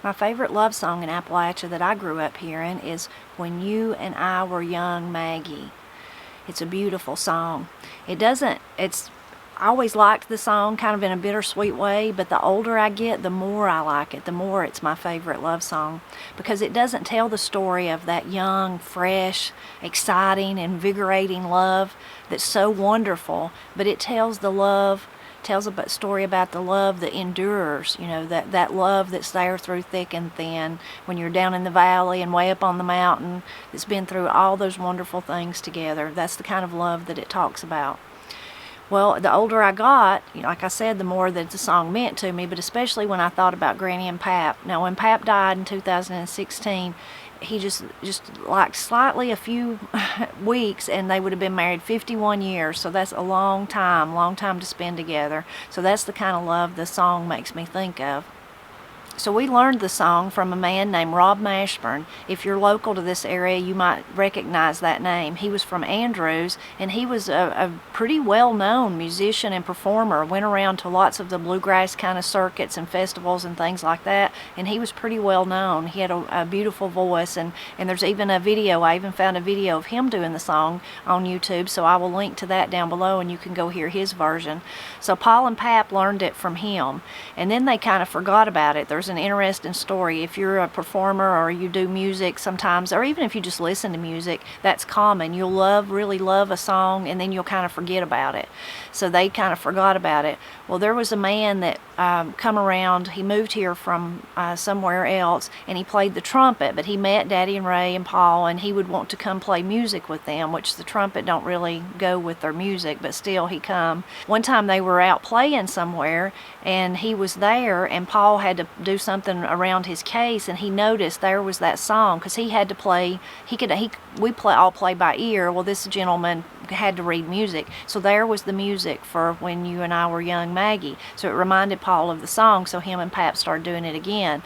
My favorite love song in Appalachia that I grew up hearing is When You and I Were Young, Maggie. It's a beautiful song. I always liked the song kind of in a bittersweet way, but the older I get, the more I like it, the more it's my favorite love song, because it doesn't tell the story of that young, fresh, exciting, invigorating love that's so wonderful, but it tells a story about the love that endures, that love that's there through thick and thin, when you're down in the valley and way up on the mountain, that's been through all those wonderful things together. That's the kind of love that it talks about. Well, the older I got, like I said, the more that the song meant to me, but especially when I thought about Granny and Pap. Now, when Pap died in 2016, he just like slightly a few weeks, and they would have been married 51 years, so that's a long time to spend together. So that's the kind of love the song makes me think of. So we learned the song from a man named Rob Mashburn. If you're local to this area, you might recognize that name. He was from Andrews, and he was a pretty well-known musician and performer. Went around to lots of the bluegrass kind of circuits and festivals and things like that, and he was pretty well known. He had a beautiful voice, and there's even a video. I even found a video of him doing the song on YouTube, so I will link to that down below, and you can go hear his version. So Paul and Pap learned it from him, and then they kind of forgot about it. There's an interesting story. If you're a performer or you do music sometimes, or even if you just listen to music, that's common. You'll really love a song, and then you'll kind of forget about it. So they kind of forgot about it. Well, there was a man that come around. He moved here from somewhere else, and he played the trumpet, but he met Daddy and Ray and Paul, and he would want to come play music with them, which the trumpet don't really go with their music, but still he come. One time they were out playing somewhere, and he was there, and Paul had to do something around his case, and he noticed there was that song, because he had to play. We all play by ear. Well, this gentleman had to read music, so there was the music for When You and I Were Young, Maggie. So it reminded Paul of the song, so him and Pap started doing it again.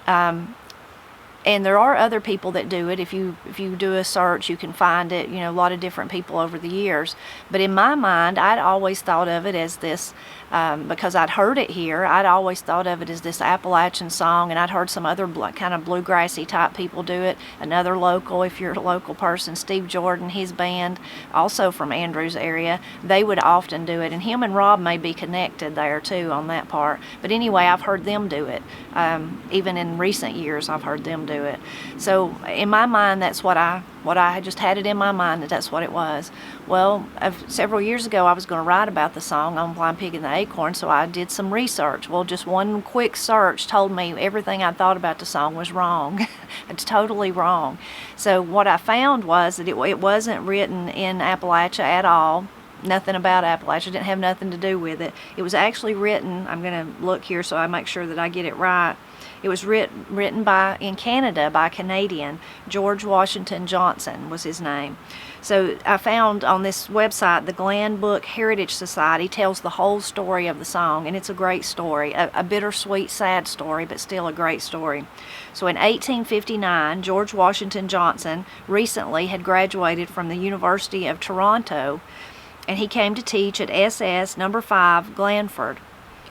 And there are other people that do it. If you do a search, you can find it, a lot of different people over the years. But in my mind, I'd always thought of it as this, because I'd heard it here, I'd always thought of it as this Appalachian song, and I'd heard some other kind of bluegrassy type people do it. Another local, if you're a local person, Steve Jordan, his band, also from Andrews area, they would often do it. And him and Rob may be connected there too on that part. But anyway, I've heard them do it. Even in recent years, I've heard them do it. So in my mind, that's what I just had it in my mind that's what it was. Well, several years ago, I was going to write about the song on Blind Pig and the Acorn, so I did some research. Well, just one quick search told me everything I thought about the song was wrong. It's totally wrong. So what I found was that it wasn't written in Appalachia at all. Nothing about Appalachia, didn't have nothing to do with it. It was actually written, I'm going to look here so I make sure that I get it right. It was written in Canada by a Canadian. George Washington Johnson was his name. So I found on this website, the Glen Book Heritage Society tells the whole story of the song, and it's a great story, a bittersweet, sad story, but still a great story. So in 1859, George Washington Johnson recently had graduated from the University of Toronto, and he came to teach at SS No. 5 Glanford.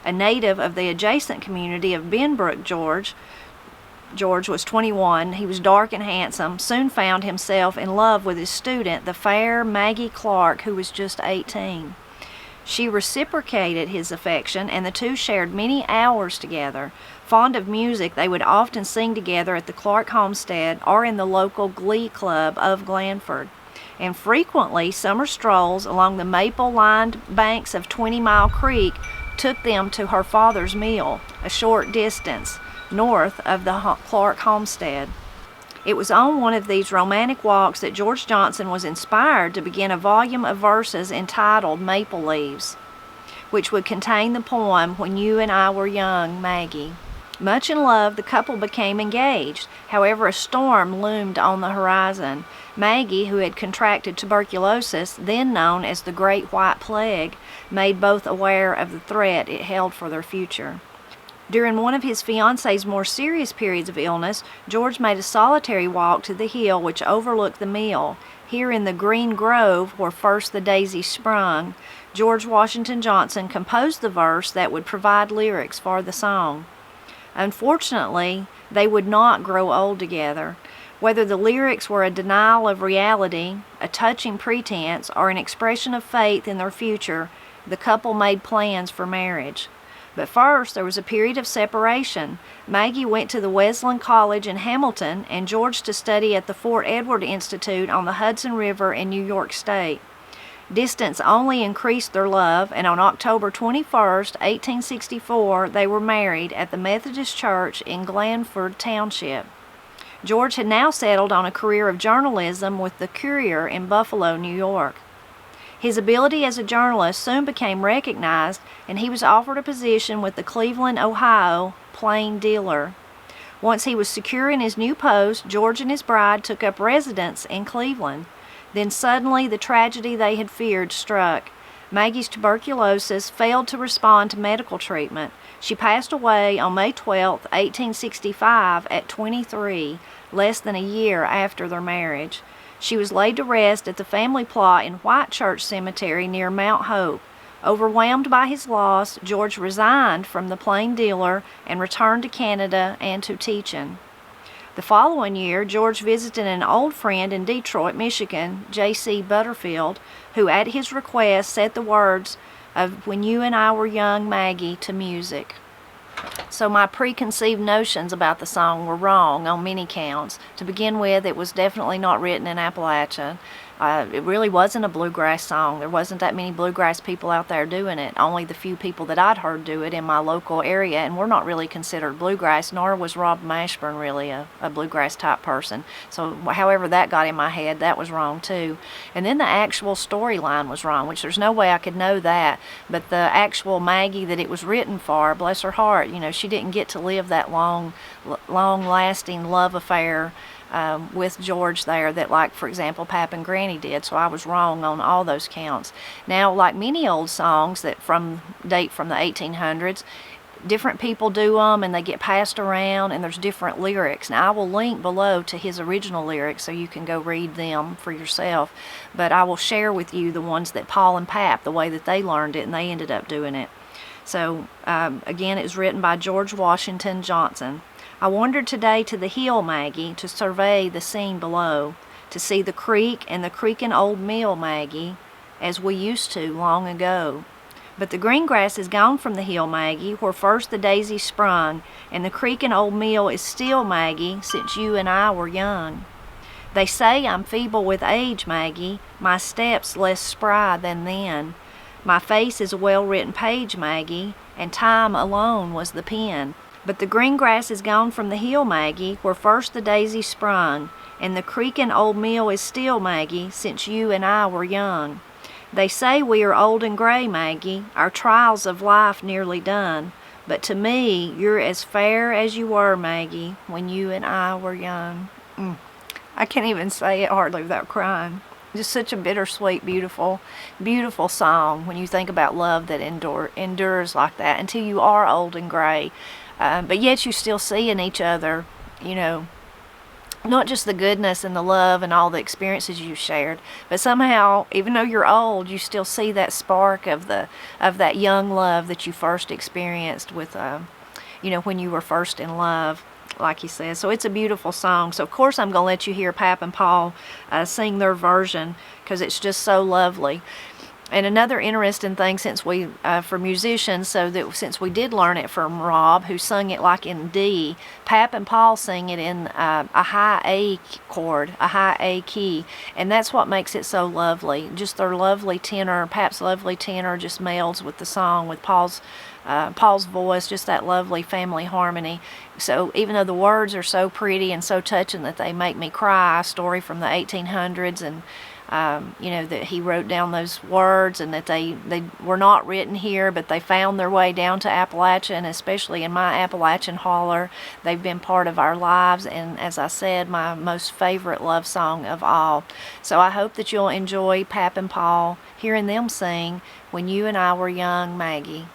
A native of the adjacent community of Benbrook, George was 21. He was dark and handsome, soon found himself in love with his student, the fair Maggie Clark, who was just 18. She reciprocated his affection, and the two shared many hours together. Fond of music, they would often sing together at the Clark homestead or in the local glee club of Glanford. And frequently, summer strolls along the maple-lined banks of 20 Mile Creek took them to her father's mill, a short distance north of the Clark homestead. It was on one of these romantic walks that George Johnson was inspired to begin a volume of verses entitled Maple Leaves, which would contain the poem When You and I Were Young, Maggie. Much in love, the couple became engaged. However, a storm loomed on the horizon. Maggie, who had contracted tuberculosis, then known as the Great White Plague, made both aware of the threat it held for their future. During one of his fiancée's more serious periods of illness, George made a solitary walk to the hill which overlooked the mill. Here in the green grove where first the daisy sprung, George Washington Johnson composed the verse that would provide lyrics for the song. Unfortunately, they would not grow old together. Whether the lyrics were a denial of reality, a touching pretense, or an expression of faith in their future, the couple made plans for marriage. But first, there was a period of separation. Maggie went to the Wesleyan College in Hamilton and George to study at the Fort Edward Institute on the Hudson River in New York State. Distance only increased their love, and on October 21st, 1864, they were married at the Methodist Church in Glanford Township. George had now settled on a career of journalism with the Courier in Buffalo, New York. His ability as a journalist soon became recognized, and he was offered a position with the Cleveland, Ohio, Plain Dealer. Once he was secure in his new post, George and his bride took up residence in Cleveland. Then suddenly the tragedy they had feared struck. Maggie's tuberculosis failed to respond to medical treatment. She passed away on May 12, 1865, at 23, less than a year after their marriage. She was laid to rest at the family plot in White Church Cemetery near Mount Hope. Overwhelmed by his loss, George resigned from the Plain Dealer and returned to Canada and to teaching. The following year, George visited an old friend in Detroit, Michigan, J.C. Butterfield, who at his request set the words of When You and I Were Young, Maggie to music. So my preconceived notions about the song were wrong on many counts. To begin with, it was definitely not written in Appalachia. It really wasn't a bluegrass song. There wasn't that many bluegrass people out there doing it. Only the few people that I'd heard do it in my local area, and we're not really considered bluegrass, nor was Rob Mashburn really a bluegrass type person. So however that got in my head, that was wrong too. And then the actual storyline was wrong, which there's no way I could know that. But the actual Maggie that it was written for, bless her heart, she didn't get to live that long-lasting love affair with George there that, like, for example, Pap and Granny did. So I was wrong on all those counts. Now, like many old songs that date from the 1800s, different people do them and they get passed around and there's different lyrics. Now, I will link below to his original lyrics so you can go read them for yourself. But I will share with you the ones that Paul and Pap, the way that they learned it and they ended up doing it. So, again, it was written by George Washington Johnson. I wandered today to the hill, Maggie, to survey the scene below, to see the creek and the creaking old mill, Maggie, as we used to long ago. But the green grass is gone from the hill, Maggie, where first the daisy sprung, and the creaking old mill is still, Maggie, since you and I were young. They say I'm feeble with age, Maggie, my steps less spry than then. My face is a well-written page, Maggie, and time alone was the pen. But the green grass is gone from the hill, Maggie, where first the daisy sprung, and the creaking old mill is still, Maggie, since you and I were young. They say we are old and gray, Maggie, our trials of life nearly done, but to me you're as fair as you were, Maggie, when you and I were young. I can't even say it hardly without crying. Just such a bittersweet, beautiful, beautiful song when you think about love that endures like that until you are old and gray. But yet you still see in each other, not just the goodness and the love and all the experiences you've shared, but somehow, even though you're old, you still see that spark of that young love that you first experienced with, when you were first in love, like he says. So it's a beautiful song. So of course I'm going to let you hear Pap and Paul sing their version because it's just so lovely. And another interesting thing, since for musicians, since we did learn it from Rob, who sung it like in D, Pap and Paul sing it in a high A chord, a high A key, and that's what makes it so lovely. Just their lovely tenor, Pap's lovely tenor just melds with the song, with Paul's voice, just that lovely family harmony. So even though the words are so pretty and so touching that they make me cry, a story from the 1800s, and that he wrote down those words, and that they were not written here, but they found their way down to Appalachia, and especially in my Appalachian holler, they've been part of our lives, and as I said, my most favorite love song of all. So I hope that you'll enjoy Pap and Paul, hearing them sing When You and I Were Young, Maggie.